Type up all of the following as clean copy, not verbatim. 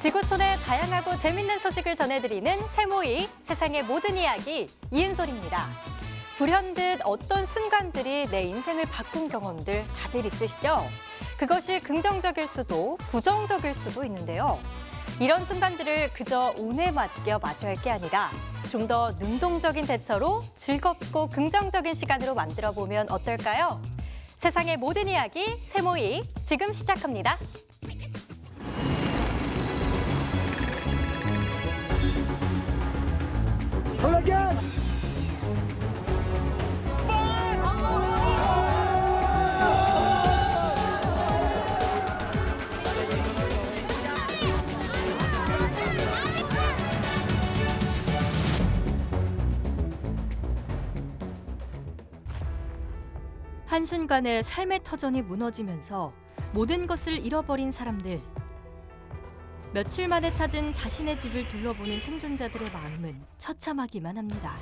지구촌의 다양하고 재밌는 소식을 전해드리는 새모이 세상의 모든 이야기 이은솔입니다. 불현듯 어떤 순간들이 내 인생을 바꾼 경험들 다들 있으시죠? 그것이 긍정적일 수도 부정적일 수도 있는데요. 이런 순간들을 그저 운에 맡겨 마주할 게 아니라 좀 더 능동적인 대처로 즐겁고 긍정적인 시간으로 만들어보면 어떨까요? 세상의 모든 이야기 새모이 지금 시작합니다. 한순간에 삶의 터전이 무너지면서 모든 것을 잃어버린 사람들. 며칠 만에 찾은 자신의 집을 둘러보는 생존자들의 마음은 처참하기만 합니다.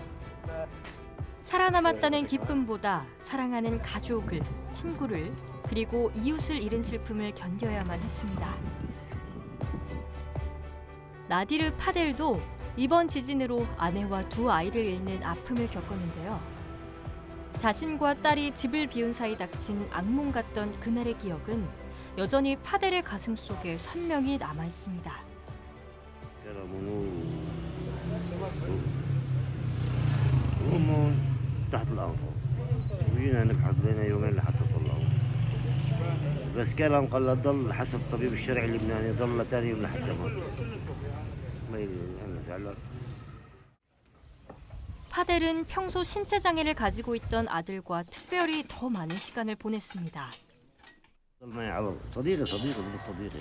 살아남았다는 기쁨보다 사랑하는 가족을, 친구를, 그리고 이웃을 잃은 슬픔을 견뎌야만 했습니다. 나디르 파델도 이번 지진으로 아내와 두 아이를 잃는 아픔을 겪었는데요. 자신과 딸이 집을 비운 사이 닥친 악몽 같던 그날의 기억은 여전히 파델의 가슴 속에 선명히 남아 있습니다. بس كلام قال ضل حسب طبيب الشرعي اللبناني ضل ثاني يوم لحتى مات. ما انا زعلان. 파델은 평소 신체 장애를 가지고 있던 아들과 특별히 더 많은 시간을 보냈습니다. ضل معي على صديقي بالصديقي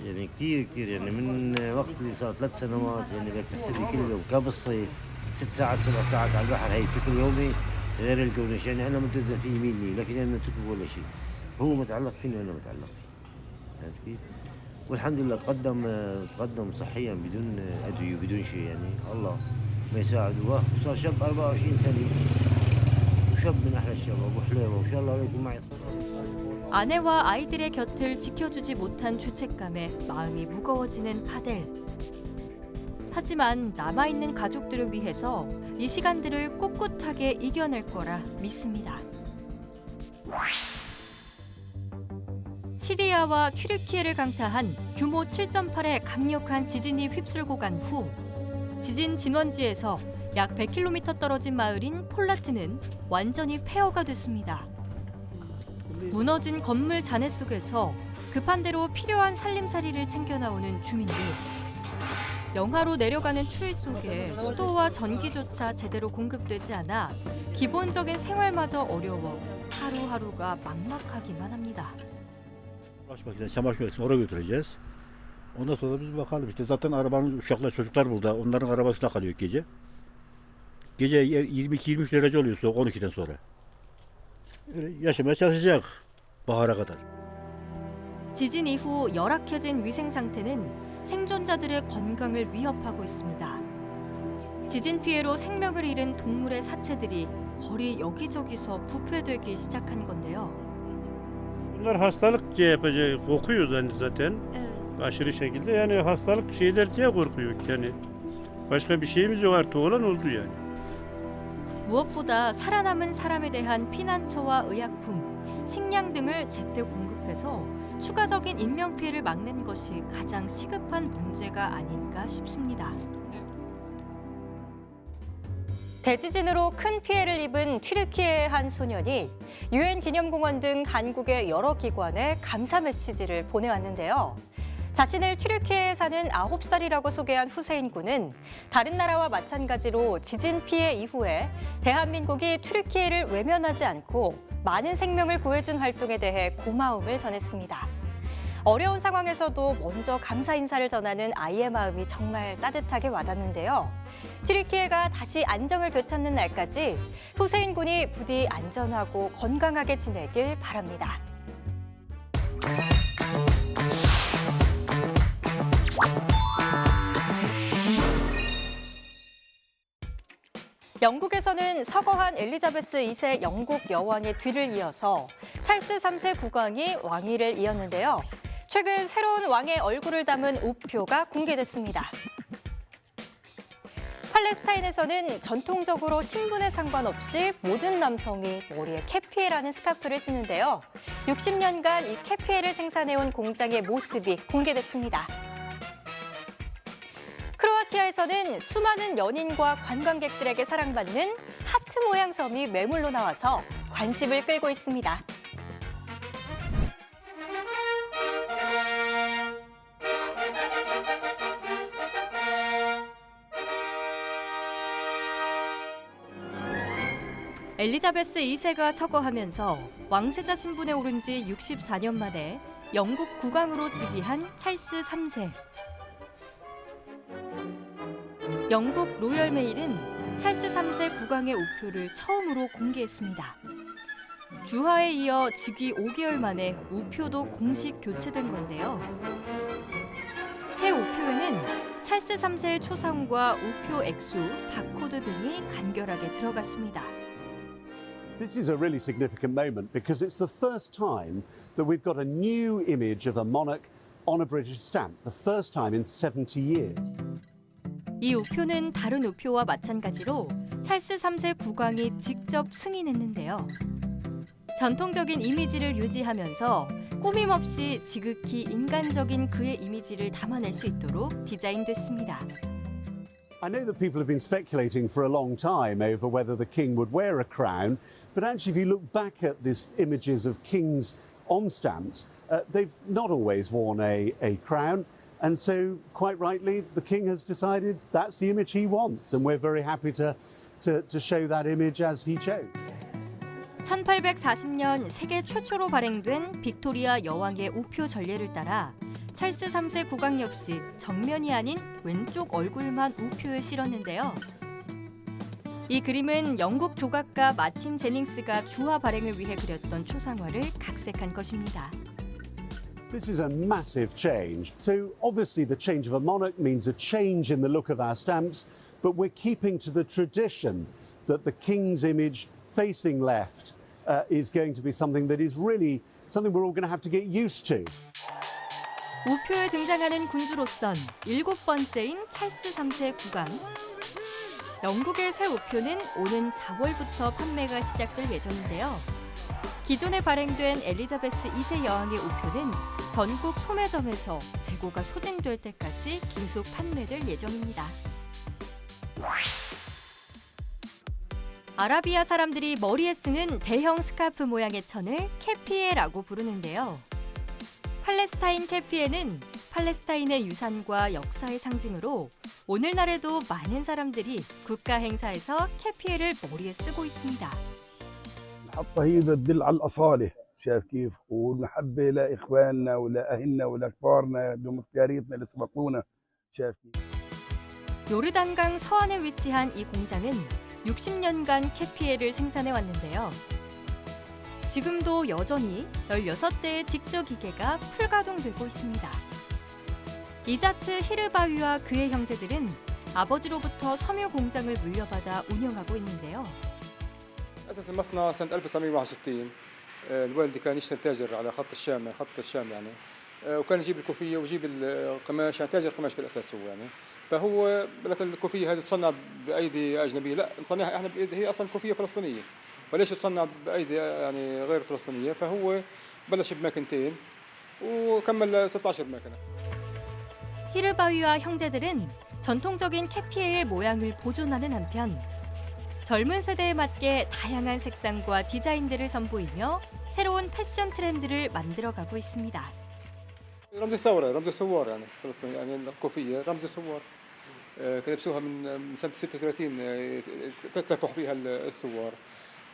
يعني كثير يعني من وقت اللي صار 3 سنوات يعني بكسر لي كل يوم كان بالصيف 6 ساعات 7 ساعات على البحر هي بشكل يومي غير الكورنيش يعني انا ملتزم فيه يميني لكن انا اتركه ولا شيء هو متعلق فيني وانا متعلق فيه عرفت كيف؟ والحمد لله تقدم صحيا بدون ادويه بدون شيء يعني الله ما يساعد وصار شاب 24 سنه وشاب من احلى الشباب وحليوه وان شاء الله يكون معي 아내와 아이들의 곁을 지켜주지 못한 죄책감에 마음이 무거워지는 파델. 하지만 남아있는 가족들을 위해서 이 시간들을 꿋꿋하게 이겨낼 거라 믿습니다. 시리아와 튀르키예를 강타한 규모 7.8의 강력한 지진이 휩쓸고 간 후 지진 진원지에서 약 100km 떨어진 마을인 폴라트는 완전히 폐허가 됐습니다. 무너진 건물 잔해 속에서 급한 대로 필요한 살림살이를 챙겨 나오는 주민들. 영하로 내려가는 추위 속에 수도와 전기조차 제대로 공급되지 않아 기본적인 생활마저 어려워 하루하루가 막막하기만 합니다. Çamaşır makinesini oraya götüreceğiz. Ondan sonra biz bakalım işte zaten arabanın uşaklar çocuklar burada. Onların arabasında kalıyor gece. Gece 22-23 derece oluyor soğuk 12'den sonra. Öyle yaşamaya çalışacak bahara kadar. 지진 이후 열악해진 위생 상태는 생존자들의 건강을 위협하고 있습니다. 지진 피해로 생명을 잃은 동물의 사체들이 거리 여기저기서 부패되기 시작한 건데요. Bunlar hastalık diye yapacak, kokuyor zaten aşırı şekilde. Yani hastalık şeyler diye korkuyor yani. Başka bir şeyimiz yok artık olan oldu yani. 무엇보다 살아남은 사람에 대한 피난처와 의약품, 식량 등을 제때 공급해서 추가적인 인명 피해를 막는 것이 가장 시급한 문제가 아닌가 싶습니다. 대지진으로 큰 피해를 입은 튀르키예의 한 소년이 유엔 기념공원 등 한국의 여러 기관에 감사 메시지를 보내왔는데요. 자신을 튀르키예에 사는 9살이라고 소개한 후세인 군은 다른 나라와 마찬가지로 지진 피해 이후에 대한민국이 튀르키예를 외면하지 않고 많은 생명을 구해준 활동에 대해 고마움을 전했습니다. 어려운 상황에서도 먼저 감사 인사를 전하는 아이의 마음이 정말 따뜻하게 와닿는데요. 튀르키예가 다시 안정을 되찾는 날까지 후세인 군이 부디 안전하고 건강하게 지내길 바랍니다. 영국에서는 서거한 엘리자베스 2세 영국 여왕의 뒤를 이어서 찰스 3세 국왕이 왕위를 이었는데요. 최근 새로운 왕의 얼굴을 담은 우표가 공개됐습니다. 팔레스타인에서는 전통적으로 신분에 상관없이 모든 남성이 머리에 캐피에라는 스카프를 쓰는데요. 60년간 이 캐피에를 생산해온 공장의 모습이 공개됐습니다. 크로아티아에서는 수많은 연인과 관광객들에게 사랑받는 하트 모양 섬이 매물로 나와서 관심을 끌고 있습니다. 엘리자베스 2세가 처거하면서 왕세자 신분에 오른 지 64년 만에 영국 국왕으로 즉위한 찰스 3세. 영국 로열메일은 찰스 3세 국왕의 우표를 처음으로 공개했습니다. 주하에 이어 즉위 5개월 만에 우표도 공식 교체된 건데요. 새 우표에는 찰스 3세의 초상과 우표 액수, 바코드 등이 간결하게 들어갔습니다. This is a really significant moment because it's the first time that we've got a new image of a monarch on a British stamp, the first time in 70 years. 이 우표는 다른 우표와 마찬가지로 찰스 3세 국왕이 직접 승인했는데요. 전통적인 이미지를 유지하면서 꾸밈 없이 지극히 인간적인 그의 이미지를 담아낼 수 있도록 디자인됐습니다. I know that people have been speculating for a long time over whether the king would wear a crown, but actually if you look back at these images of kings on stamps, they've not always worn a crown. And so, quite rightly, the king has decided that's the image he wants, and we're very happy to show that image as he chose. 1840년 세계 최초로 발행된 빅토리아 여왕의 우표 전례를 따라 찰스 3세 국왕 역시 정면이 아닌 왼쪽 얼굴만 우표에 실었는데요. 이 그림은 영국 조각가 마틴 제닝스가 주화 발행을 위해 그렸던 초상화를 각색한 것입니다. This is a massive change. So obviously the change of a monarch means a change in the look of our stamps, but we're keeping to the tradition that the king's image facing left is going to be something that is really something we're all going to have to get used to. 우표에 등장하는 군주로선 7번째인 찰스 3세 국왕. 영국의 새 우표는 오는 4월부터 판매가 시작될 예정인데요. 기존에 발행된 엘리자베스 2세 여왕의 우표는 전국 소매점에서 재고가 소진될 때까지 계속 판매될 예정입니다. 아라비아 사람들이 머리에 쓰는 대형 스카프 모양의 천을 캐피에라고 부르는데요. 팔레스타인 캐피에는 팔레스타인의 유산과 역사의 상징으로 오늘날에도 많은 사람들이 국가 행사에서 캐피에를 머리에 쓰고 있습니다. الحطة هي تدل على الأصالة، شايف كيف؟ والمحبة لإخواننا ولأهلنا ولكبارنا لمختاريتنا اللي سبقونا، شايف كيف؟ 요르단강 서안에 위치한 이 공장은 60년간 캐피에를 생산해 왔는데요. 지금도 여전히 16대의 직조 기계가 풀가동되고 있습니다. 이자트 히르바위와 그의 형제들은 아버지로부터 섬유 공장을 물려받아 운영하고 있는데요. أسس المصنع سنة 1961. الوالد كان يشتغل تاجر على خط الشام يعني وكان يجيب الكوفية ويجيب القماش، يعني تاجر قماش في الأساس هو يعني. فهو لكن الكوفية هذه تصنع بأيدي أجنبية، لا نصنعها احنا بأيدي، هي أصلا كوفية فلسطينية. فليش تصنع بأيدي يعني غير فلسطينية؟ فهو بلش بماكينتين وكمل 16 ماكينة. 히르바위와 형제들은 전통적인 캐피에의 모양을 보존하는 한편 젊은 세대에 맞게 다양한 색상과 디자인들을 선보이며 새로운 패션 트렌드를 만들어가고 있습니다. رمز الثورة، رمز الثوار يعني فلسطين، يعني الكوفية رمز الثوار. كانوا يلبسوها من سنة 36 تلفح فيها الثوار.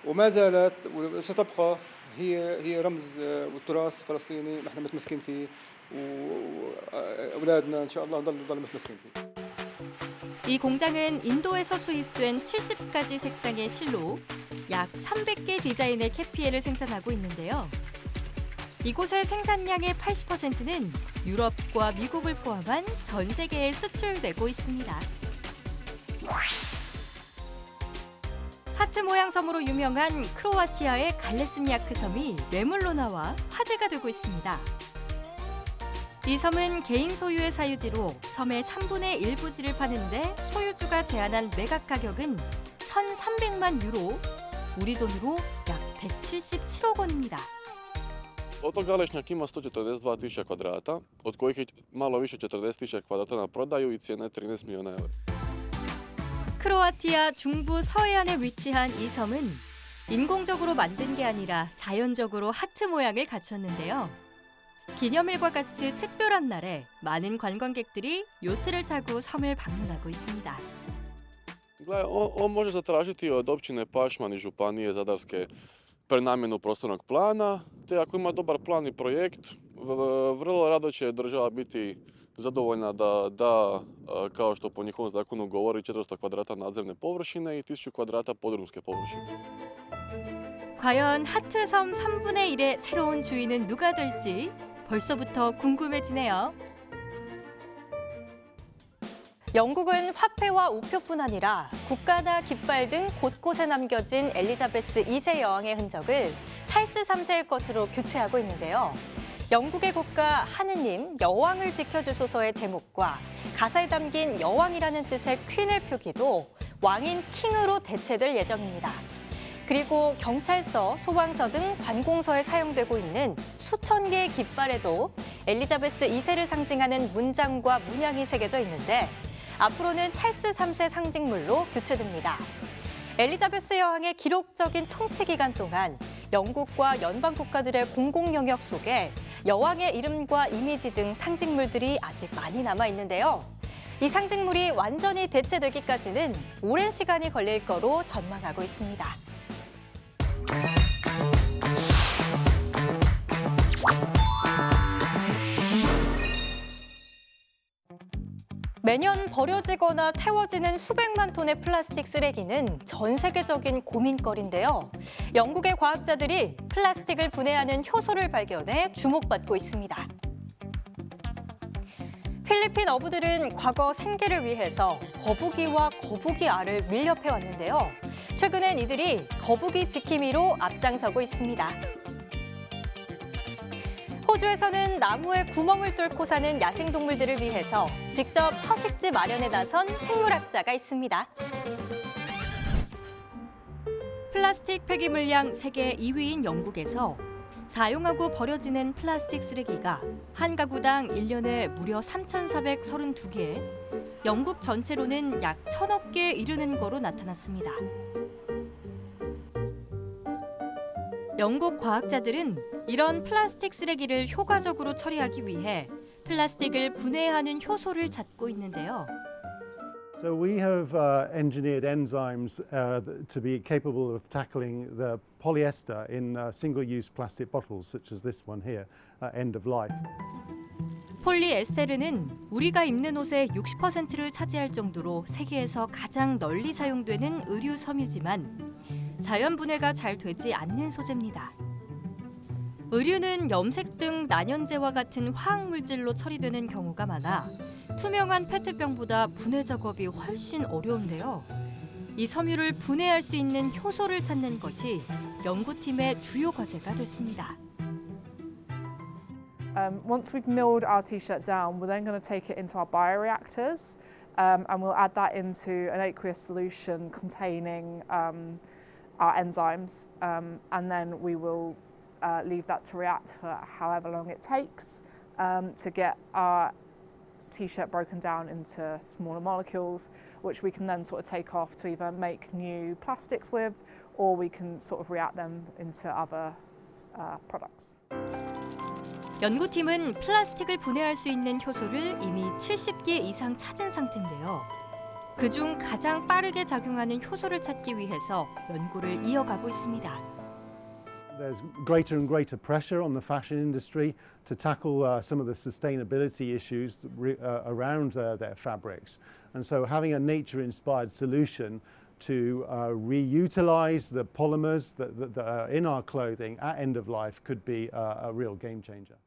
وما زالت وستبقى هي رمز والتراث الفلسطيني نحن متمسكين فيه وأولادنا إن شاء الله نضل متمسكين فيه. 이 공장은 인도에서 수입된 70가지 색상의 실로 약 300개 디자인의 캐피에를 생산하고 있는데요. 이곳의 생산량의 80%는 유럽과 미국을 포함한 전 세계에 수출되고 있습니다. 하트 모양 섬으로 유명한 크로아티아의 갈레스니아크 섬이 매물로 나와 화제가 되고 있습니다. 이 섬은 개인 소유의 사유지로 섬의 3분의 1 부지를 파는데 소유주가 제안한 매각 가격은 1,300만 유로, 우리 돈으로 약 177억 원입니다. Otok Galešnjak ima 142.000 kvadrata, od kojih je malo više 40.000 kvadrata na prodaju i cijena je 13 milijuna eura. 크로아티아 중부 서해안에 위치한 이 섬은 인공적으로 만든 게 아니라 자연적으로 하트 모양을 갖췄는데요. 기념일과 같이 특별한 날에 많은 관광객들이 요트를 타고 섬을 방문하고 있습니다. Gle, on može zatražiti od općine Pašman i županije Zadarske prenamjenu prostornog plana, te ako ima dobar plan i projekt, vrlo rado će država biti zadovoljna da da, kao što po njihovom zakonu govori, 400 kvadrata nadzemne površine i 1000 kvadrata podrumske površine. 과연 하트섬 3분의 1의 새로운 주인은 누가 될지 벌써부터 궁금해지네요. 영국은 화폐와 우표뿐 아니라 국가나 깃발 등 곳곳에 남겨진 엘리자베스 2세 여왕의 흔적을 찰스 3세의 것으로 교체하고 있는데요. 영국의 국가 하느님 여왕을 지켜주소서의 제목과 가사에 담긴 여왕이라는 뜻의 퀸의 표기도 왕인 킹으로 대체될 예정입니다. 그리고 경찰서, 소방서 등 관공서에 사용되고 있는 수천 개의 깃발에도 엘리자베스 2세를 상징하는 문장과 문양이 새겨져 있는데 앞으로는 찰스 3세 상징물로 교체됩니다. 엘리자베스 여왕의 기록적인 통치 기간 동안 영국과 연방 국가들의 공공 영역 속에 여왕의 이름과 이미지 등 상징물들이 아직 많이 남아 있는데요. 이 상징물이 완전히 대체되기까지는 오랜 시간이 걸릴 거로 전망하고 있습니다. 매년 버려지거나 태워지는 수백만 톤의 플라스틱 쓰레기는 전 세계적인 고민거리인데요. 영국의 과학자들이 플라스틱을 분해하는 효소를 발견해 주목받고 있습니다. 필리핀 어부들은 과거 생계를 위해서 거북이와 거북이 알을 밀렵해왔는데요. 최근엔 이들이 거북이 지킴이로 앞장서고 있습니다. 호주에서는 나무에 구멍을 뚫고 사는 야생동물들을 위해서 직접 서식지 마련에 나선 생물학자가 있습니다. 플라스틱 폐기물량 세계 2위인 영국에서 사용하고 버려지는 플라스틱 쓰레기가 한 가구당 1년에 무려 3,432개, 영국 전체로는 약 1,000억 개에 이르는 거로 나타났습니다. 영국 과학자들은 이런 플라스틱 쓰레기를 효과적으로 처리하기 위해 플라스틱을 분해하는 효소를 찾고 있는데요. So we have engineered enzymes to be capable of tackling the polyester in single-use plastic bottles, such as this one here, end of life. 폴리에스테르는 우리가 입는 옷의 60%를 차지할 정도로 세계에서 가장 널리 사용되는 의류 섬유지만 자연 분해가 잘 되지 않는 소재입니다. 의류는 염색 등 난연제와 같은 화학 물질로 처리되는 경우가 많아 투명한 페트병보다 분해 작업이 훨씬 어려운데요. 이 섬유를 분해할 수 있는 효소를 찾는 것이 연구팀의 주요 과제가 됐습니다. Once we've milled our t-shirt down, we're then going to take it into our bioreactors and we'll add that into an aqueous solution containing our enzymes and then we will leave that to react for however long it takes to get our t-shirt broken down into smaller molecules, which we can then sort of take off to either make new plastics with, or we can sort of react them into other products. 연구팀은 플라스틱을 분해할 수 있는 효소를 이미 70개 이상 찾은 상태인데요. 그중 가장 빠르게 작용하는 효소를 찾기 위해서 연구를 이어가고 있습니다. There's greater and greater pressure on the fashion industry to tackle some of the sustainability issues around their fabrics. And so having a nature-inspired solution to reutilize the polymers that are in our clothing at end of life could be a real game changer.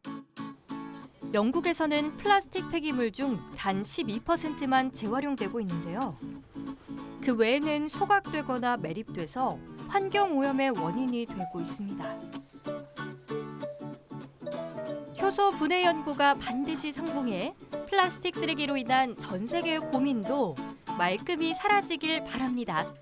영국에서는 플라스틱 폐기물 중 단 12%만 재활용되고 있는데요. 그 외에는 소각되거나 매립돼서 환경 오염의 원인이 되고 있습니다. 효소 분해 연구가 반드시 성공해 플라스틱 쓰레기로 인한 전 세계의 고민도 말끔히 사라지길 바랍니다.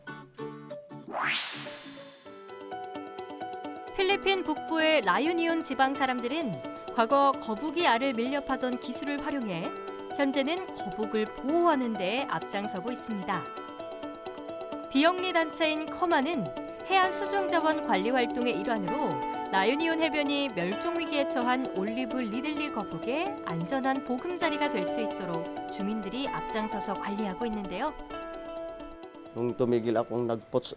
필리핀 북부의 라유니온 지방 사람들은 과거 거북이 알을 밀렵하던 기술을 활용해 현재는 거북을 보호하는 데 앞장서고 있습니다. 비영리 단체인 커마는 해안 수중자원 관리 활동의 일환으로 라유니온 해변이 멸종 위기에 처한 올리브 리들리 거북의 안전한 보금자리가 될 수 있도록 주민들이 앞장서서 관리하고 있는데요. Nung tumigil akong nag-poach,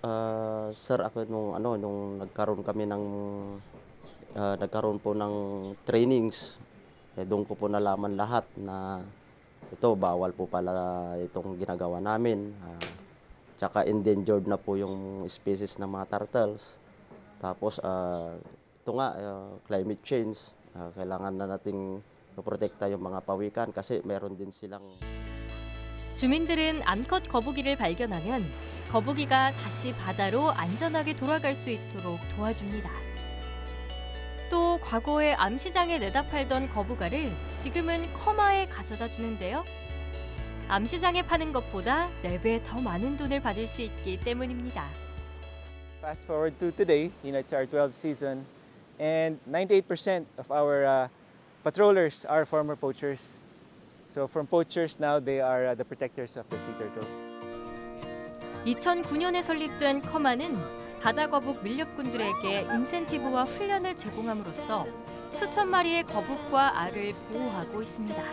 sir, ako nung nagkaroon kami nagkaroon po ng trainings, doon ko po nalaman lahat na ito bawal po pala itong ginagawa namin. Tsaka endangered na po yung species ng mga turtles. Tapos ito nga climate change, kailangan na nating protekta yung mga pawikan kasi meron din silang. 주민들은 암컷 거북이를 발견하면 거북이가 다시 바다로 안전하게 돌아갈 수 있도록 도와줍니다. 또 과거에 암시장에 내다 팔던 거북알을 지금은 커마에 가져다 주는데요. 암시장에 파는 것보다 4배 더 많은 돈을 받을 수 있기 때문입니다. Fast forward to today, it's our 12th season, and 98% of our patrollers are former poachers. So from poachers now, they are the protectors of the sea turtles. 2009년에 설립된 커마는 바다거북 밀렵꾼들에게 인센티브와 훈련을 제공함으로써 수천 마리의 거북과 알을 보호하고 있습니다.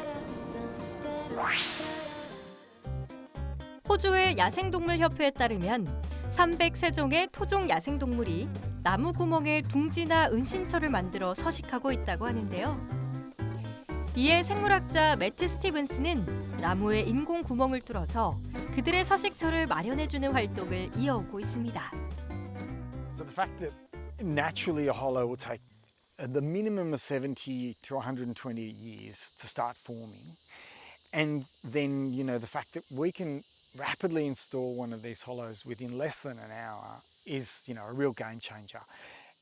호주의 야생동물협회에 따르면 303종의 토종 야생동물이 나무 구멍에 둥지나 은신처를 만들어 서식하고 있다고 하는데요. 이에 생물학자 매트 스티븐스는 나무에 인공 구멍을 뚫어서 그들의 서식처를 마련해주는 활동을 이어오고 있습니다. So the fact that naturally a hollow will take the minimum of 70 to 120 years to start forming, and then the fact that we can rapidly install one of these hollows within less than an hour is a real game changer.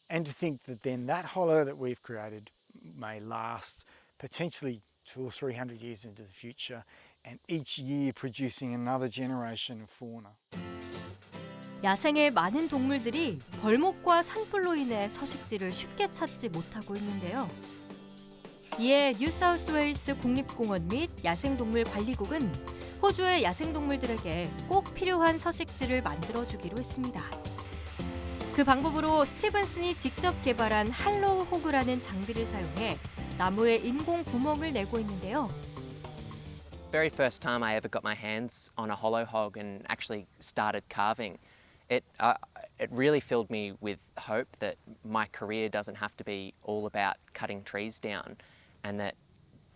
And to think that then that hollow that we've created may last potentially 200 or 300 years into the future, and each year producing another generation of fauna. 야생의 많은 동물들이 벌목과 산불로 인해 서식지를 쉽게 찾지 못하고 있는데요. 이에 뉴사우스웨일스 국립공원 및 야생동물관리국은 호주의 야생동물들에게 꼭 필요한 서식지를 만들어주기로 했습니다. 그 방법으로 스티븐슨이 직접 개발한 할로우 호그라는 장비를 사용해 나무에 인공 구멍을 내고 있는데요. Very first time I ever got my hands on a hollow hog and actually started carving, it really filled me with hope that my career doesn't have to be all about cutting trees down, and that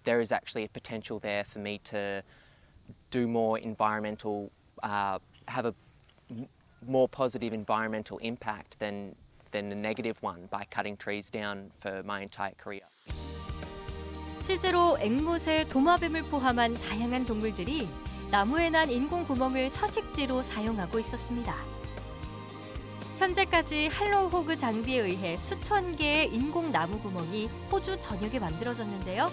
there is actually a potential there for me to do more environmental, have a more positive environmental impact than a negative one by cutting trees down for my entire career. 실제로 앵무새, 도마뱀을 포함한 다양한 동물들이 나무에 난 인공 구멍을 서식지로 사용하고 있었습니다. 현재까지 할로우 호그 장비에 의해 수천 개의 인공 나무 구멍이 호주 전역에 만들어졌는데요.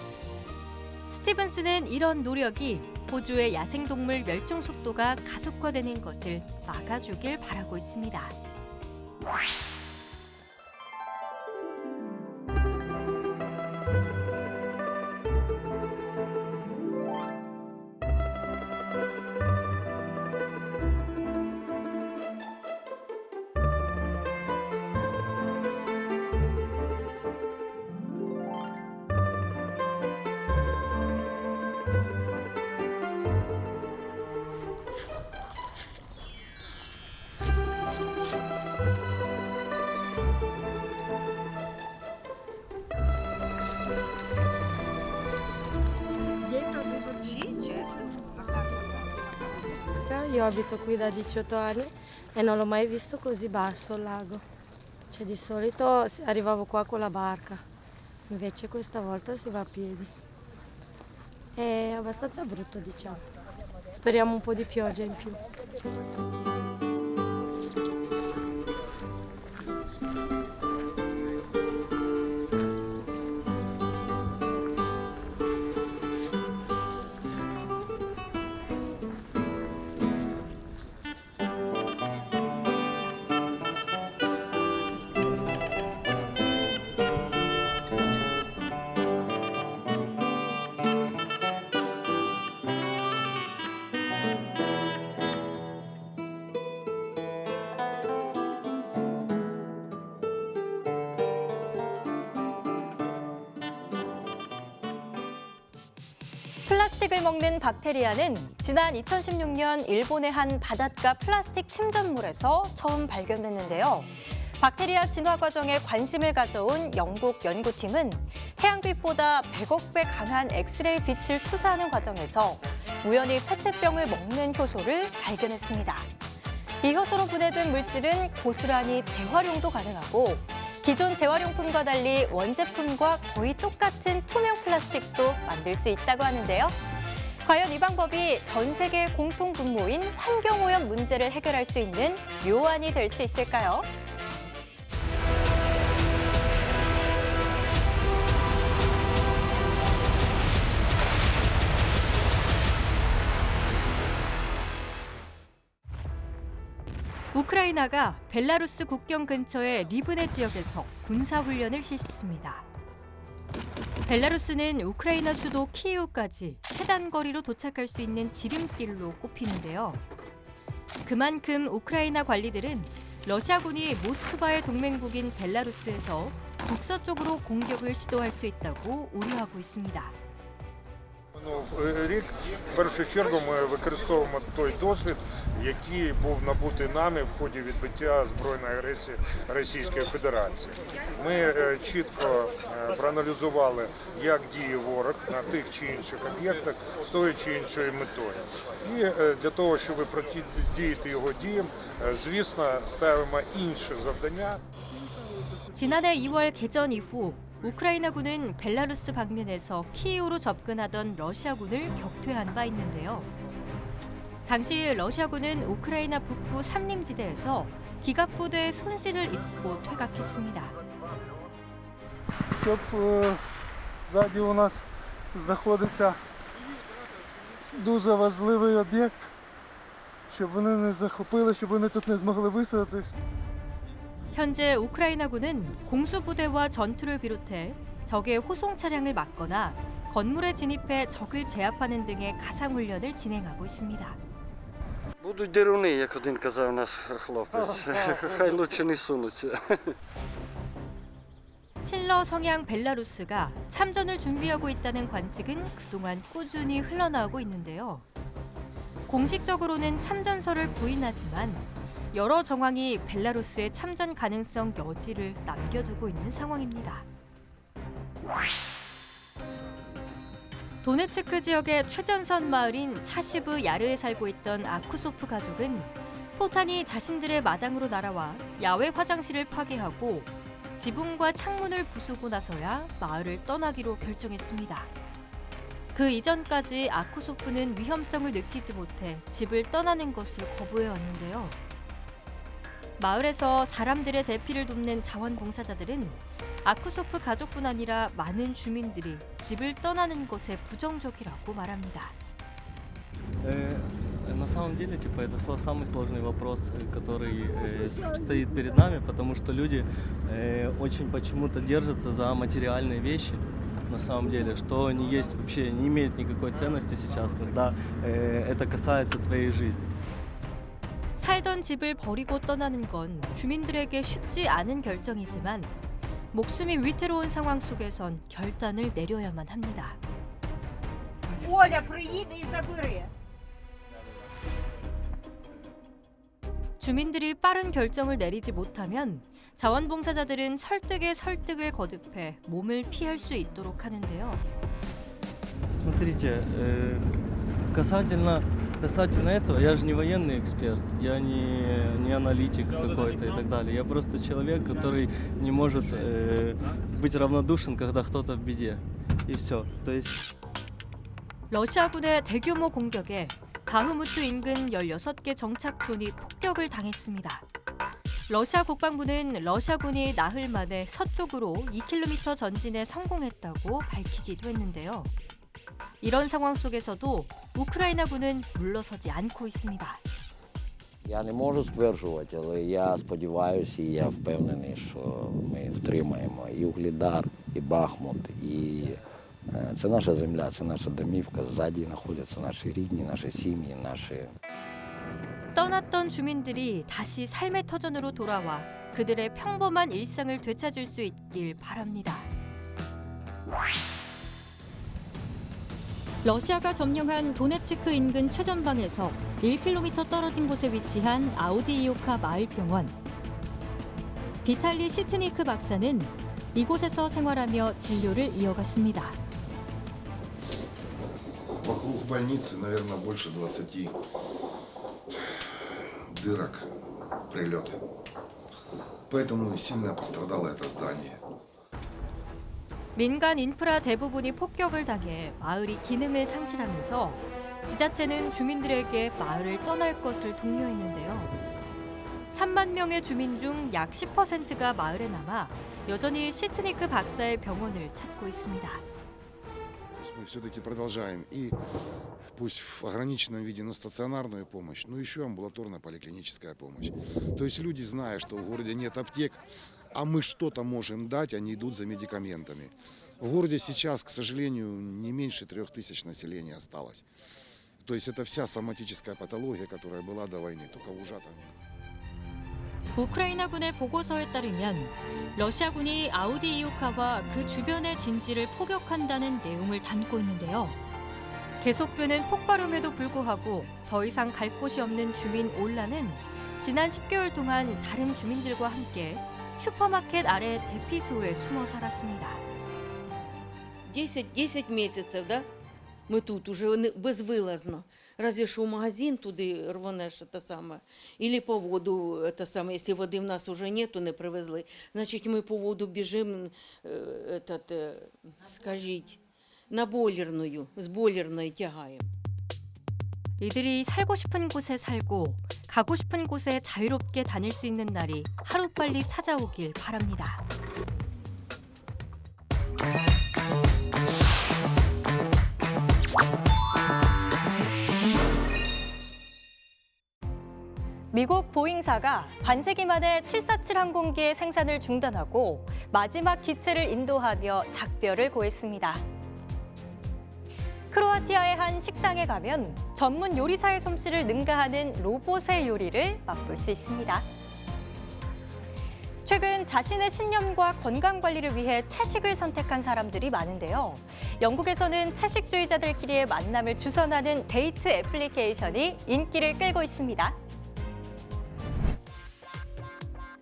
스티븐스는 이런 노력이 호주의 야생동물 멸종 속도가 가속화되는 것을 막아주길 바라고 있습니다. Io abito qui da 18 anni e non l'ho mai visto così basso il lago. Cioè di solito arrivavo qua con la barca, invece questa volta si va a piedi. È abbastanza brutto, diciamo. Speriamo un po' di pioggia in più. 플라스틱을 먹는 박테리아는 지난 2016년 일본의 한 바닷가 플라스틱 침전물에서 처음 발견됐는데요. 박테리아 진화 과정에 관심을 가져온 영국 연구팀은 태양빛보다 100억 배 강한 엑스레이 빛을 투사하는 과정에서 우연히 페트병을 먹는 효소를 발견했습니다. 이 효소로 분해된 물질은 고스란히 재활용도 가능하고 기존 재활용품과 달리 원제품과 거의 똑같은 투명 플라스틱도 만들 수 있다고 하는데요. 과연 이 방법이 전 세계 공통 분모인 환경오염 문제를 해결할 수 있는 묘안이 될 수 있을까요? 우크라이나가 벨라루스 국경 근처의 리브네 지역에서 군사훈련을 실시했습니다. 벨라루스는 우크라이나 수도 키이우까지 최단 거리로 도착할 수 있는 지름길로 꼽히는데요. 그만큼 우크라이나 관리들은 러시아군이 모스크바의 동맹국인 벨라루스에서 북서쪽으로 공격을 시도할 수 있다고 우려하고 있습니다. Рік, в першу чергу, ми використовуємо той досвід, який був набутий нами в ході відбиття збройної агресії Російської Федерації. Ми чітко проаналізували, як діє ворог на тих чи інших об'єктах з тою чи іншою метою. І для того, щоб протидіяти його діям, звісно, ставимо інші завдання. 지난해 2월 개전 이후 우크라이나군은 벨라루스 방면에서 키이우로 접근하던 러시아군을 격퇴한 바 있는데요. 당시 러시아군은 우크라이나 북부 삼림지대에서 기갑부대의 손실을 입고 퇴각했습니다. Щоб ззаді у нас знаходиться дуже важливий об'єкт, щоб вони не захопили, щоб вони тут не змогли висадитись. 현재 우크라이나군은 공수부대와 전투를 비롯해 적의 호송 차량을 막거나 건물에 진입해 적을 제압하는 등의 가상훈련을 진행하고 있습니다. Будуть деруни, як один казав наш хлопець. Хай лучше не сунуться. 친러 성향 벨라루스가 참전을 준비하고 있다는 관측은 그동안 꾸준히 흘러나오고 있는데요. 공식적으로는 참전설을 부인하지만 여러 정황이 벨라루스의 참전 가능성 여지를 남겨두고 있는 상황입니다. 도네츠크 지역의 최전선 마을인 차시브 야르에 살고 있던 아쿠소프 가족은 포탄이 자신들의 마당으로 날아와 야외 화장실을 파괴하고 지붕과 창문을 부수고 나서야 마을을 떠나기로 결정했습니다. 그 이전까지 아쿠소프는 위험성을 느끼지 못해 집을 떠나는 것을 거부해왔는데요. 마을에서 사람들의 대피를 돕는 자원봉사자들은 아쿠소프 가족뿐 아니라 많은 주민들이 집을 떠나는 것에 부정적이라고 말합니다. На самом деле, это самый сложный вопрос, который стоит перед нами, потому что люди очень почему-то держатся за материальные вещи, на самом деле, что не есть вообще, не имеет никакой ценности сейчас, когда это касается твоей жизни. 살던 집을 버리고 떠나는 건 주민들에게 쉽지 않은 결정이지만 목숨이 위태로운 상황 속에선 결단을 내려야만 합니다. Оля, приїде і забери. 주민들이 빠른 결정을 내리지 못하면 자원봉사자들은 설득에 설득을 거듭해 몸을 피할 수 있도록 하는데요. Смотрите, касательно этого, я же не военный эксперт, я не аналитик какой-то и так далее. Я просто человек, который не может быть равнодушен, когда кто-то в беде. И все. То есть... 러시아군의 대규모 공격에 바흐무트 인근 16개 정착촌이 폭격을 당했습니다. 러시아 국방부는 러시아군이 나흘 만에 서쪽으로 2km 전진에 성공했다고 밝히기도 했는데요. 이런 상황 속에서도 우크라이나군은 물러서지 않고 있습니다. Я не можу стверджувати, але я сподіваюся і я впевнений, що ми втримаємо і Угледар, і Бахмут, і Це наша земля, це наша домівка. Ззаді знаходяться наші рідні, наші сім'ї, наші... 떠났던 주민들이 다시 삶의 터전으로 돌아와 그들의 평범한 일상을 되찾을 수 있길 바랍니다. 러시아가 점령한 도네츠크 인근 최전방에서 1km 떨어진 곳에 위치한 아우디이오카 마을병원. 비탈리 시트니크 박사는 이곳에서 생활하며 진료를 이어갔습니다. Вокруг больницы, наверное, больше 20 дырок, прилеты. Поэтому сильно пострадало это здание. 민간 인프라 대부분이 폭격을 당해 마을이 기능을 상실하면서 지자체는 주민들에게 마을을 떠날 것을 독려했는데요. 3만 명의 주민 중 약 10%가 마을에 남아 여전히 시트니크 박사의 병원을 찾고 있습니다. Мы все-таки продолжаем и пусть в ограниченном виде, но стационарную помощь, но еще амбулаторно-поликлиническая помощь. То есть люди, зная, что в городе нет аптек, а мы что-то можем дать, они идут за медикаментами. В городе сейчас, к сожалению, не меньше 3000 населения осталось. То есть это вся соматическая патология, которая была до войны, только в ужатом виде. 우크라이나군의 보고서에 따르면 러시아군이 아우디이오카와 그 주변의 진지를 포격한다는 내용을 담고 있는데요. 계속되는 폭발음에도 불구하고 더 이상 갈 곳이 없는 주민 올라는 지난 10개월 동안 다른 주민들과 함께 슈퍼마켓 아래 대피소에 숨어 살았습니다. 10 месяцев, да? Ми тут уже безвилазно. Разве що в магазин туди рванеш, те саме. Ілі по воду, те саме. Якщо води в нас вже нету, не привезли, значить ми по воду біжимо, скажіть, на бойлерную, з бойлерної тягаємо. 이들이 살고 싶은 곳에 살고 가고 싶은 곳에 자유롭게 다닐 수 있는 날이 하루빨리 찾아오길 바랍니다. 미국 보잉사가 반세기 만에 747 항공기의 생산을 중단하고 마지막 기체를 인도하며 작별을 고했습니다. 크로아티아의 한 식당에 가면 전문 요리사의 솜씨를 능가하는 로봇의 요리를 맛볼 수 있습니다. 최근 자신의 신념과 건강 관리를 위해 채식을 선택한 사람들이 많은데요. 영국에서는 채식주의자들끼리의 만남을 주선하는 데이트 애플리케이션이 인기를 끌고 있습니다.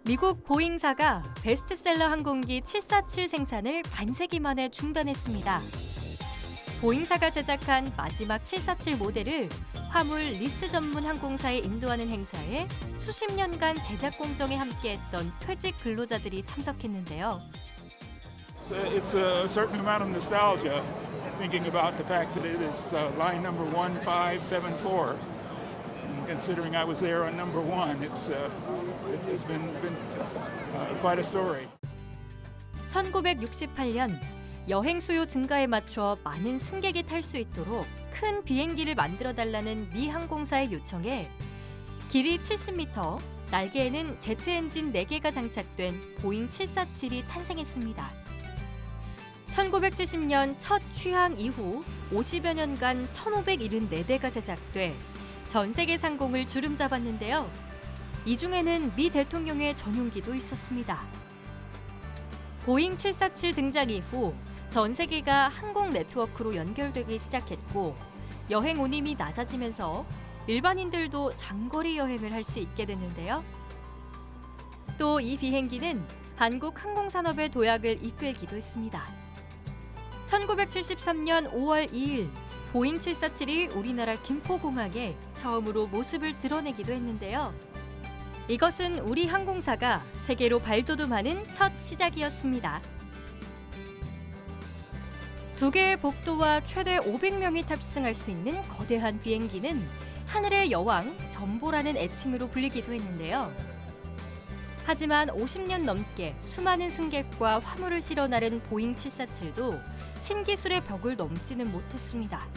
미국 보잉사가 베스트셀러 항공기 747 생산을 반세기 만에 중단했습니다. 보잉사가 제작한 마지막 747 모델을 화물 리스 전문 항공사에 인도하는 행사에 수십 년간 제작 공정에 함께했던 퇴직 근로자들이 참석했는데요. It's a certain amount of nostalgia thinking about the fact that it is line number 1574. And considering I was there on number 1, it's been quite a story. 1968년 여행 수요 증가에 맞춰 많은 승객이 탈 수 있도록 큰 비행기를 만들어달라는 미 항공사의 요청에 길이 70m, 날개에는 제트 엔진 4개가 장착된 보잉 747이 탄생했습니다. 1970년 첫 취항 이후 50여 년간 1,574대가 제작돼 전 세계 상공을 주름잡았는데요. 이 중에는 미 대통령의 전용기도 있었습니다. 보잉 747 등장 이후 전 세계가 항공 네트워크로 연결되기 시작했고 여행 운임이 낮아지면서 일반인들도 장거리 여행을 할 수 있게 됐는데요. 또 이 비행기는 한국 항공산업의 도약을 이끌기도 했습니다. 1973년 5월 2일 보잉 747이 우리나라 김포공항에 처음으로 모습을 드러내기도 했는데요. 이것은 우리 항공사가 세계로 발돋움하는 첫 시작이었습니다. 2개의 복도와 최대 500명이 탑승할 수 있는 거대한 비행기는 하늘의 여왕, 전보라는 애칭으로 불리기도 했는데요. 하지만 50년 넘게 수많은 승객과 화물을 실어 나른 보잉 747도 신기술의 벽을 넘지는 못했습니다.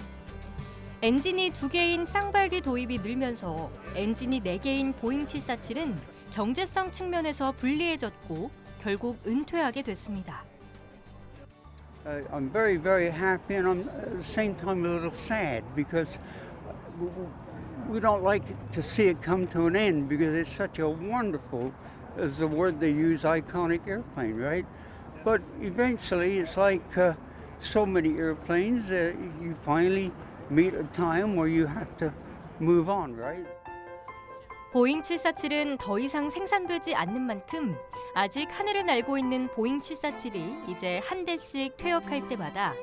엔진이 2개인 쌍발기 도입이 늘면서 엔진이 4개인 보잉 747은 경제성 측면에서 불리해졌고 결국 은퇴하게 됐습니다. I'm very, very happy, and I'm at the same time a little sad because we don't like to see it come to an end because it's such a wonderful, as the word they use, iconic airplane, right? But eventually, it's like so many airplanes, you finally meet a time where you have to move on, right? 보잉 747은 더 이상 생산되지 않는 만큼 아직 하늘을 날고 있는 보잉 747이 이제 한 대씩 퇴역할 때마다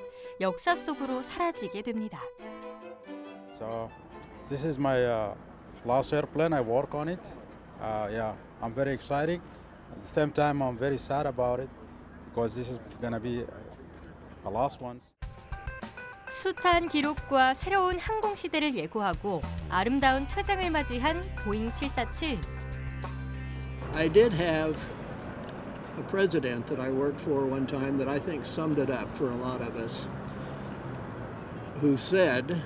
역사 속으로 사라지게 됩니다. So this is my last airplane. I work on it. Yeah, I'm very excited. At the same time, I'm very sad about it because this is gonna be the last one. 숱한 기록과 새로운 항공 시대를 예고하고 아름다운 퇴장을 맞이한 보잉 747. I did have a president that I worked for one time that I think summed it up for a lot of us, who said,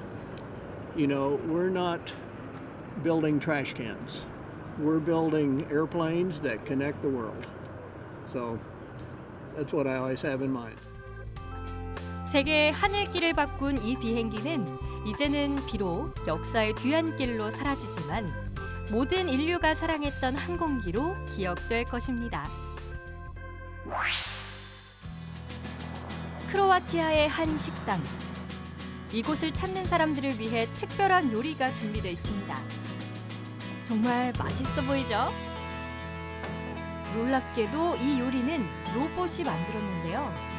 you know, we're not building trash cans. We're building airplanes that connect the world. So that's what I always have in mind. 세계의 하늘길을 바꾼 이 비행기는 이제는 비록 역사의 뒤안길로 사라지지만 모든 인류가 사랑했던 항공기로 기억될 것입니다. 크로아티아의 한 식당. 이곳을 찾는 사람들을 위해 특별한 요리가 준비되어 있습니다. 정말 맛있어 보이죠? 놀랍게도 이 요리는 로봇이 만들었는데요.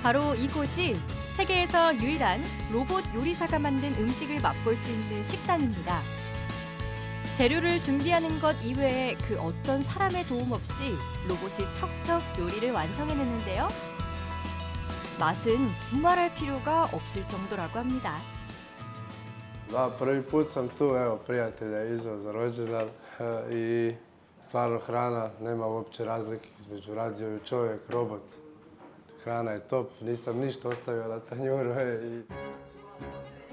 바로 이곳이 세계에서 유일한 로봇 요리사가 만든 음식을 맛볼 수 있는 식당입니다. 재료를 준비하는 것 이외에 그 어떤 사람의 도움 없이 로봇이 척척 요리를 완성해내는데요. 맛은 두말할 필요가 없을 정도라고 합니다. Da, prvi put sam tu, evo, prijatelja izveo za rođendan i stvarno hrana, nema uopće razlike između radio čovjek, robot. hrana je top, nisam ništa ostavio na tanjuru.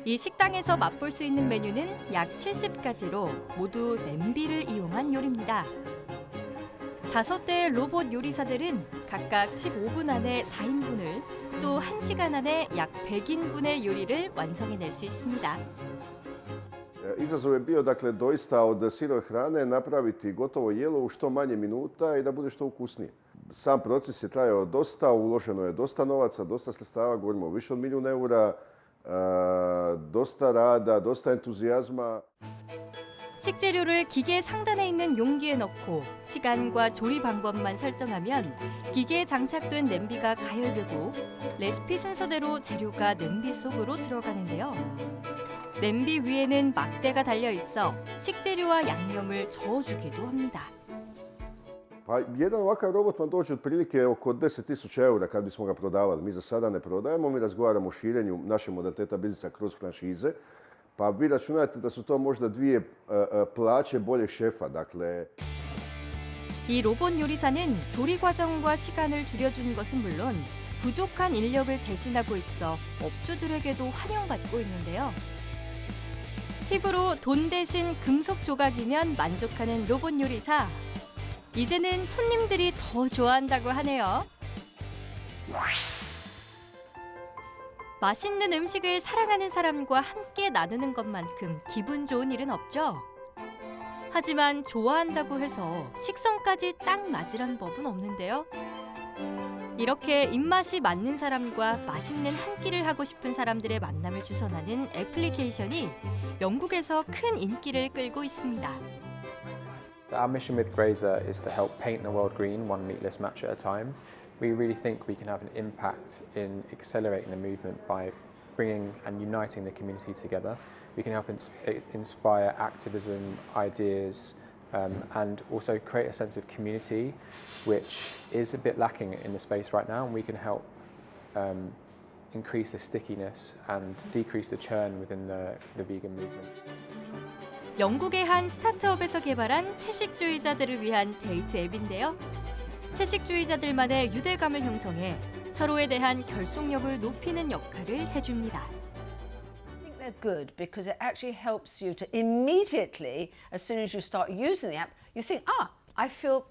이 식당에서 맛볼 수 있는 메뉴는 약 70가지로 모두 냄비를 이용한 요리입니다. 5대의 로봇 요리사들은 각각 15분 안에 4인분을 또 1시간 안에 약 100인분의 요리를 완성해낼 수 있습니다. Izazov je bio, dakle, doista od sirove hrane napraviti gotovo jelo u što manje minuta i da bude što ukusnije. Sam proces je trajao dosta, uloženo je dosta novaca, dosta sredstava, govorimo o više od $1.000.000 eura, dosta rada, dosta entuzijazma. 식재료를 기계 상단에 있는 용기에 넣고 시간과 조리 방법만 설정하면 기계에 장착된 냄비가 가열되고 레시피 순서대로 재료가 냄비 속으로 들어가는데요. 냄비 위에는 막대가 달려 있어 식재료와 양념을 저어주기도 합니다. Pa jedan ovakav robot vam dođe otprilike oko 10.000 eura kad bismo ga prodavali. Mi za sada ne prodajemo, mi razgovaramo o širenju našeg modaliteta biznisa kroz franšize. Pa vi računate da su to možda dvije plaće boljeg šefa. Dakle, 이 로봇 요리사는 조리 과정과 시간을 줄여준 것은 물론 부족한 인력을 대신하고 있어 업주들에게도 환영받고 있는데요. 팁으로 돈 대신 금속 조각이면 만족하는 로봇 요리사. 이제는 손님들이 더 좋아한다고 하네요. 맛있는 음식을 사랑하는 사람과 함께 나누는 것만큼 기분 좋은 일은 없죠. 하지만 좋아한다고 해서 식성까지 딱 맞으란 법은 없는데요. 이렇게 입맛이 맞는 사람과 맛있는 한 끼를 하고 싶은 사람들의 만남을 주선하는 애플리케이션이 영국에서 큰 인기를 끌고 있습니다. Our mission with Grazer is to help paint the world green, one meatless match at a time. We really think we can have an impact in accelerating the movement by bringing and uniting the community together. We can help inspire activism, ideas, and also create a sense of community, which is a bit lacking in the space right now. And we can help increase the stickiness and decrease the churn within the vegan movement. 영국의 한 스타트업에서 개발한 채식주의자들을 위한 데이트 앱인데요. 채식주의자들만의 유대감을 형성해 서로에 대한 결속력을 높이는 역할을 해줍니다. They're good because it actually helps you to immediately, as soon as you start using the app, you think, I feel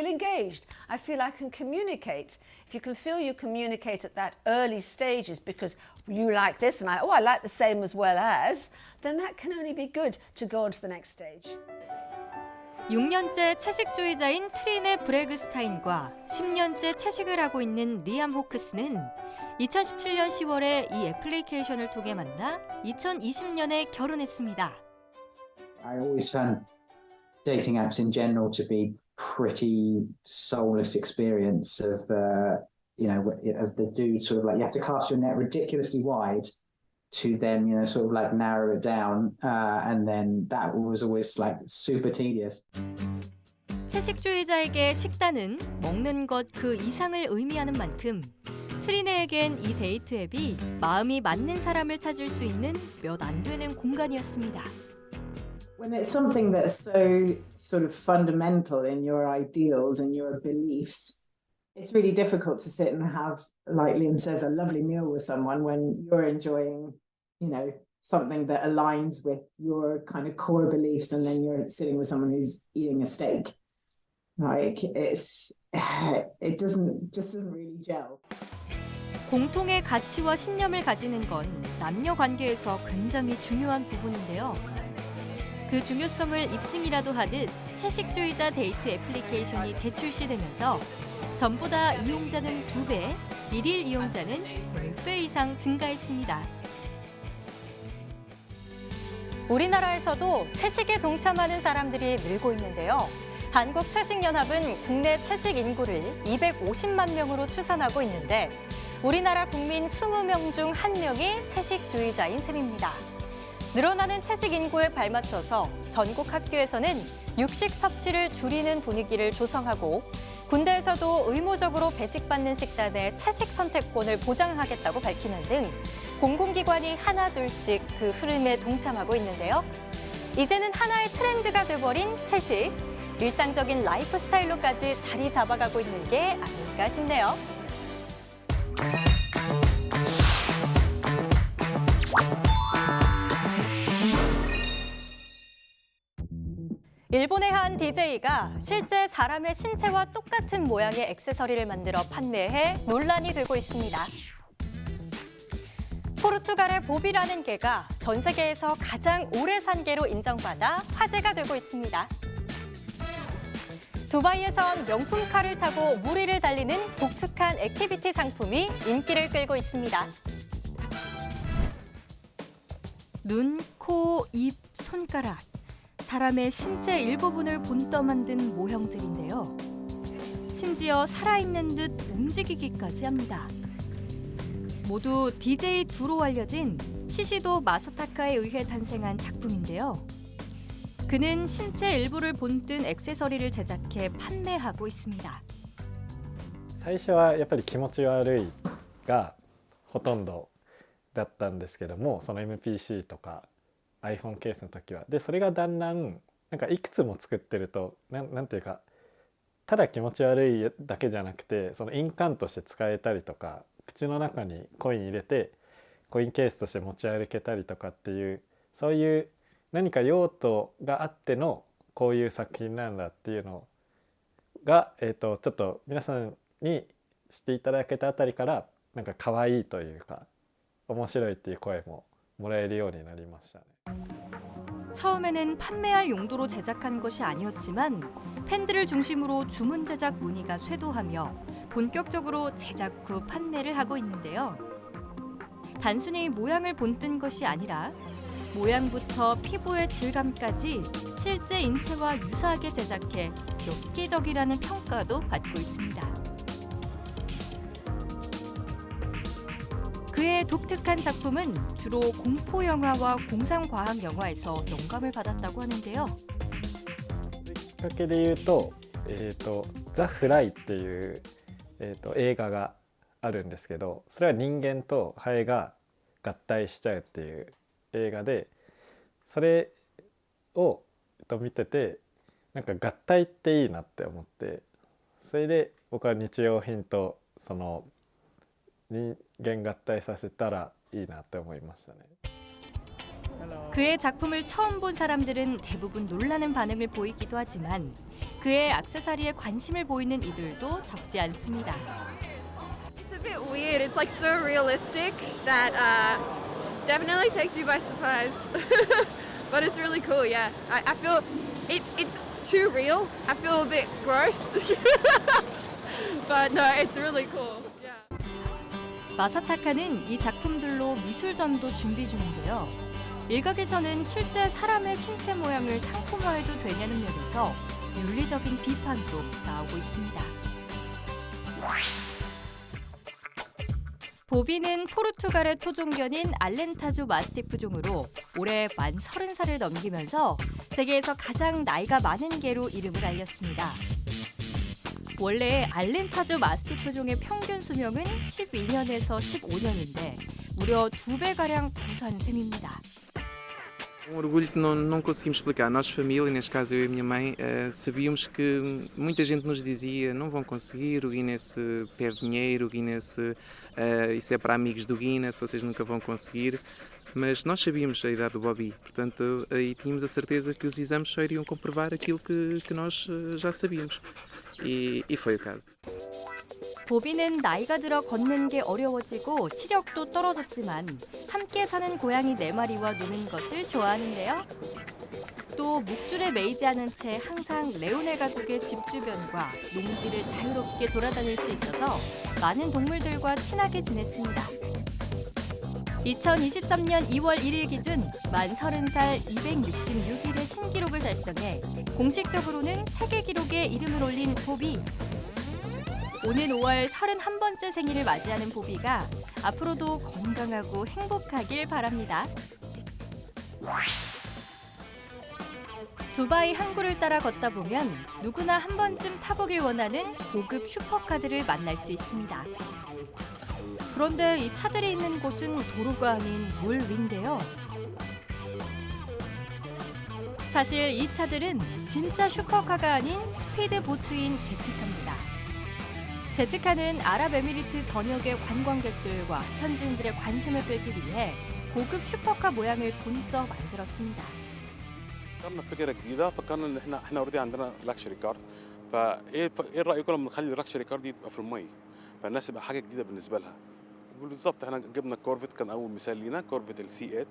engaged. I feel I can communicate. If you can feel you communicate at that early stages because you like this and I like the same as well as, then that can only be good to go on to the next stage. 6년째 채식주의자인 트리네 브레그스타인과 10년째 채식을 하고 있는 리암 호크스는 2017년 10월에 이 애플리케이션을 통해 만나 2020년에 결혼했습니다. I always found dating apps in general to be pretty soulless experience of of the dude sort of like you have to cast your net ridiculously wide to then sort of like narrow it down and then that was always like super tedious. 채식주의자에게 식단은 먹는 것 그 이상을 의미하는 만큼 트리네에겐 이 데이트 앱이 마음이 맞는 사람을 찾을 수 있는 몇 안 되는 공간이었습니다. When it's something that's so sort of fundamental in your ideals and your beliefs, it's really difficult to sit and have, like Liam says, a lovely meal with someone when you're enjoying, something that aligns with your kind of core beliefs, and then you're sitting with someone who's eating a steak. Like it doesn't really gel. 공통의 가치와 신념을 가지는 건 남녀 관계에서 굉장히 중요한 부분인데요. 그 중요성을 입증이라도 하듯 채식주의자 데이트 애플리케이션이 재출시되면서 전보다 이용자는 2배, 일일 이용자는 10배 이상 증가했습니다. 우리나라에서도 채식에 동참하는 사람들이 늘고 있는데요. 한국채식연합은 국내 채식 인구를 250만 명으로 추산하고 있는데 우리나라 국민 20명 중 1명이 채식주의자인 셈입니다. 늘어나는 채식 인구에 발맞춰서 전국 학교에서는 육식 섭취를 줄이는 분위기를 조성하고 군대에서도 의무적으로 배식받는 식단의 채식 선택권을 보장하겠다고 밝히는 등 공공기관이 하나둘씩 그 흐름에 동참하고 있는데요. 이제는 하나의 트렌드가 돼버린 채식, 일상적인 라이프 스타일로까지 자리 잡아가고 있는 게 아닐까 싶네요. 일본의 한 DJ가 실제 사람의 신체와 똑같은 모양의 액세서리를 만들어 판매해 논란이 되고 있습니다. 포르투갈의 보비라는 개가 전 세계에서 가장 오래 산 개로 인정받아 화제가 되고 있습니다. 두바이에선 명품카를 타고 무리를 달리는 독특한 액티비티 상품이 인기를 끌고 있습니다. 눈, 코, 입, 손가락. 사람의 신체 일부분을 본떠 만든 모형들인데요. 심지어 살아있는 듯 움직이기까지 합니다. 모두 DJ2로 알려진 시시도 마사타카에 의해 탄생한 작품인데요. 그는 신체 일부를 본뜬 액세서리를 제작해 판매하고 있습니다. 最初はやっぱり気持ち悪いがほとんどだったんですけども、その MPC とか iPhone ケースの時は。でそれがだんだんなんかいくつも作ってるとなんていうか、ただ気持ち悪いだけじゃなくて、その印鑑として使えたりとか、口の中にコイン入れてコインケースとして持ち歩けたりとかっていう、そういう何か用途があってのこういう作品なんだっていうのが、ちょっと皆さんに知っていただけたあたりからなんか可愛いというか面白いっていう声ももらえるようになりましたね。 처음에는 판매할 용도로 제작한 것이 아니었지만 팬들을 중심으로 주문 제작 문의가 쇄도하며 본격적으로 제작 후 판매를 하고 있는데요. 단순히 모양을 본뜬 것이 아니라 모양부터 피부의 질감까지 실제 인체와 유사하게 제작해 엽기적이라는 평가도 받고 있습니다. 그의 독특한 작품은 주로 공포 영화와 공상과학 영화에서 영감을 받았다고 하는데요. きっかけで言うと、ザ・フライっていう、映画があるんですけど、それは人間とハエが合体しちゃうっていう映画で、それを見ててなんか合体っていいなって思って、それで僕は日用品とその人間合体させたらいいなって思いましたね。 그의 작품을 처음 본 사람들은 대부분 놀라는 반응을 보이기도 하지만 그의 액세서리에 관심을 보이는 이들도 적지 않습니다. It's a bit weird. It's like so realistic that definitely takes you by surprise. But it's really cool. Yeah, I feel it's too real. I feel a bit gross. But no, it's really cool. Yeah. 마사타카는 이 작품들로 미술전도 준비 중인데요. 일각에서는 실제 사람의 신체 모양을 상품화해도 되냐는 면에서 윤리적인 비판도 나오고 있습니다. 보비는 포르투갈의 토종견인 알렌타조 마스티프 종으로 올해 만 30살을 넘기면서 세계에서 가장 나이가 많은 개로 이름을 알렸습니다. 원래 알렌타조 마스티프 종의 평균 su명은 12년에서 15년인데 무려 2배가량 더 산 셈입니다. Um orgulho que não conseguimos explicar. Nós, família, neste caso eu e a minha mãe, sabíamos que muita gente nos dizia não vão conseguir, o Guinness perde dinheiro, o Guinness, isso é para amigos do Guinness, vocês nunca vão conseguir. Mas nós sabíamos a idade do Bobby, portanto, aí tínhamos a certeza que os exames só iriam comprovar aquilo que nós já sabíamos. E foi o caso. 보비는 나이가 들어 걷는 게 어려워지고 시력도 떨어졌지만 함께 사는 고양이 4마리와 노는 것을 좋아하는데요. 또 묵줄에 매이지 않은 채 항상 레오네 가족의 집 주변과 농지를 자유롭게 돌아다닐 수 있어서 많은 동물들과 친하게 지냈습니다. 2023년 2월 1일 기준 만 30살 266일의 신기록을 달성해 공식적으로는 세계 기록에 이름을 올린 보비. 오는 5월 31번째 생일을 맞이하는 보비가 앞으로도 건강하고 행복하길 바랍니다. 두바이 항구를 따라 걷다 보면 누구나 한 번쯤 타보길 원하는 고급 슈퍼카들을 만날 수 있습니다. 그런데 이 차들이 있는 곳은 도로가 아닌 물 위인데요. 사실 이 차들은 진짜 슈퍼카가 아닌 스피드보트인 제트카입니다. 제트카는 아랍에미리트 전역의 관광객들과 현지인들의 관심을 끌기 위해 고급 슈퍼카 모양을 본떠 만들었습니다. فكرنا فكره جديده فكرنا ان احنا اوريدي عندنا لاكشري كار فايه رايكم لما نخلي اللاكشري كار دي تبقى في الميه فالناس تبقى حاجه جديده بالنسبه لها بالظبط احنا جبنا كورفت كان اول مثال لينا كورفت السي 8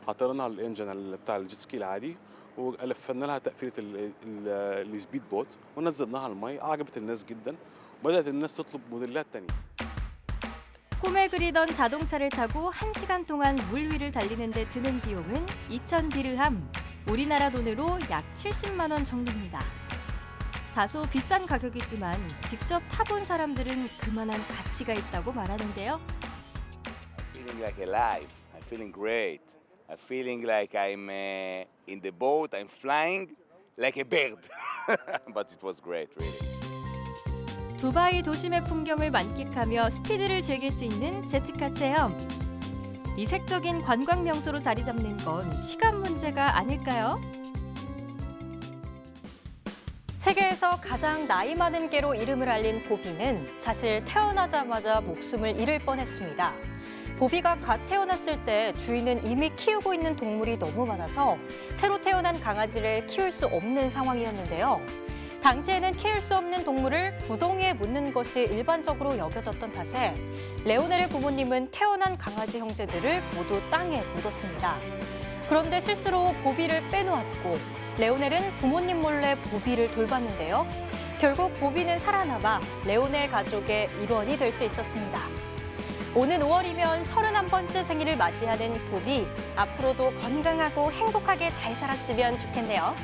حطينا لها الانجن بتاع الجيت سكي العادي ولفنا لها تقفيله السبيد بوت ونزلناها على الميه عجبت الناس جدا وبدات الناس تطلب موديلات ثانيه 꿈에 그리던 자동차를 타고 1시간 동안 물 위를 달리는 데 드는 비용은 2,000디르함, 우리나라 돈으로 약 70만 원 정도입니다. 다소 비싼 가격이지만 직접 타본 사람들은 그만한 가치가 있다고 말하는데요. I'm feeling like alive. I'm feeling great. I'm feeling like I'm in the boat. I'm flying like a bird. But it was great, really. 두바이 도심의 풍경을 만끽하며 스피드를 즐길 수 있는 제트카 체험. 이색적인 관광 명소로 자리 잡는 건 시간 문제가 아닐까요? 세계에서 가장 나이 많은 개로 이름을 알린 보비는 사실 태어나자마자 목숨을 잃을 뻔했습니다. 보비가 갓 태어났을 때 주인은 이미 키우고 있는 동물이 너무 많아서 새로 태어난 강아지를 키울 수 없는 상황이었는데요. 당시에는 키울 수 없는 동물을 구덩이에 묻는 것이 일반적으로 여겨졌던 탓에 레오넬의 부모님은 태어난 강아지 형제들을 모두 땅에 묻었습니다. 그런데 실수로 보비를 빼놓았고 레오넬은 부모님 몰래 보비를 돌봤는데요. 결국 보비는 살아남아 레오넬 가족의 일원이 될 수 있었습니다. 오는 5월이면 31번째 생일을 맞이하는 보비. 앞으로도 건강하고 행복하게 잘 살았으면 좋겠네요.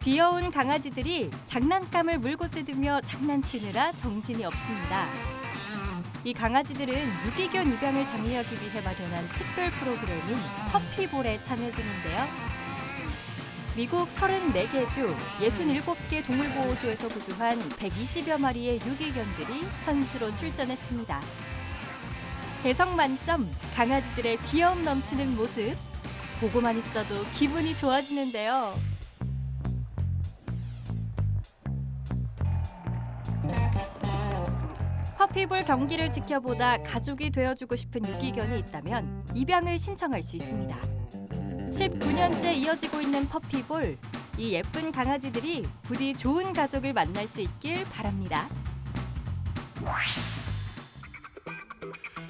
귀여운 강아지들이 장난감을 물고 뜯으며 장난치느라 정신이 없습니다. 이 강아지들은 유기견 입양을 장려하기 위해 마련한 특별 프로그램인 퍼피볼에 참여 중인데요. 미국 34개 주 67개 동물보호소에서 구조한 120여 마리의 유기견들이 선수로 출전했습니다. 개성 만점 강아지들의 귀여움 넘치는 모습 보고만 있어도 기분이 좋아지는데요. 퍼피볼 경기를 지켜보다 가족이 되어주고 싶은 유기견이 있다면 입양을 신청할 수 있습니다. 19년째 이어지고 있는 퍼피볼, 이 예쁜 강아지들이 부디 좋은 가족을 만날 수 있길 바랍니다.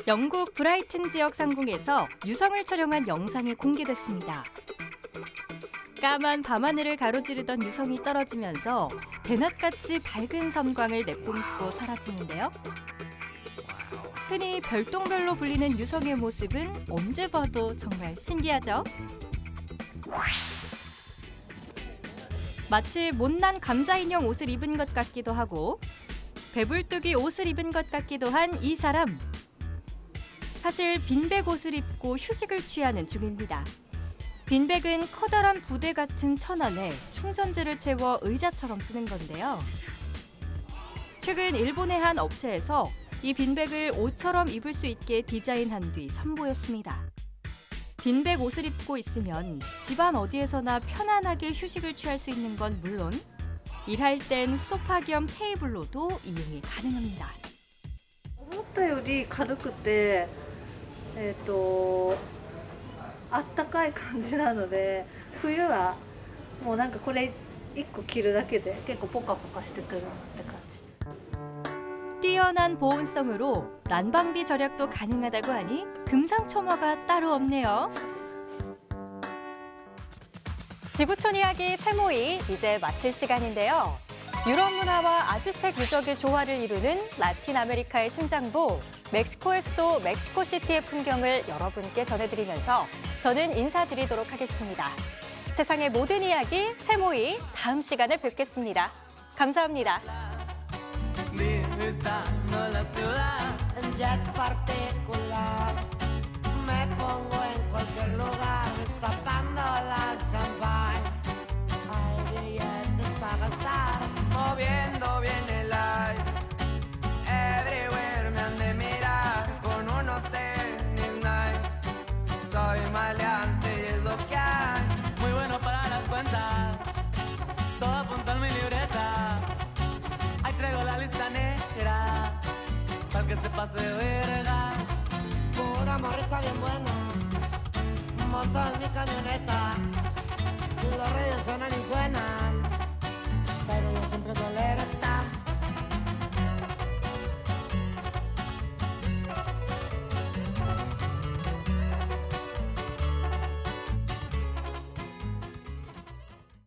영국 브라이튼 지역 상공에서 유성을 촬영한 영상이 공개됐습니다. 까만 밤하늘을 가로지르던 유성이 떨어지면서 대낮같이 밝은 섬광을 내뿜고 사라지는데요. 흔히 별똥별로 불리는 유성의 모습은 언제 봐도 정말 신기하죠? 마치 못난 감자 인형 옷을 입은 것 같기도 하고 배불뚝이 옷을 입은 것 같기도 한 이 사람. 사실 빈백 옷을 입고 휴식을 취하는 중입니다. 빈백은 커다란 부대 같은 천 안에 충전재를 채워 의자처럼 쓰는 건데요. 최근 일본의 한 업체에서 이 빈백을 옷처럼 입을 수 있게 디자인한 뒤 선보였습니다. 빈백 옷을 입고 있으면 집안 어디에서나 편안하게 휴식을 취할 수 있는 건 물론 일할 땐 소파 겸 테이블로도 이용이 가능합니다. 思ったより軽くて、あったかい感じなので、冬はもうなんかこれ1個着るだけで結構ポカポカしてくるって感じ。 뛰어난 보온성으로 난방비 절약도 가능하다고 하니 금상첨화가 따로 없네요. 지구촌 이야기 세모이 이제 마칠 시간인데요. 유럽 문화와 아즈텍 유적의 조화를 이루는 라틴 아메리카의 심장부 멕시코의 수도 멕시코시티의 풍경을 여러분께 전해드리면서 저는 인사드리도록 하겠습니다. 세상의 모든 이야기 세모이 다음 시간에 뵙겠습니다. 감사합니다. Divisando la ciudad en jet particular, me pongo en cualquier lugar destapando la champagne. Hay billetes para gastar, moviendo bien el aire. Everywhere me han de mirar con unos tenis Nike. Soy maleante y es lo que hay. Muy bueno para las cuentas, todo apunta en mi libreta. Ahí traigo la lista negra, para que se pase de verga. Pura morrita bien buena, monto en mi camioneta. Los radios suenan y suenan,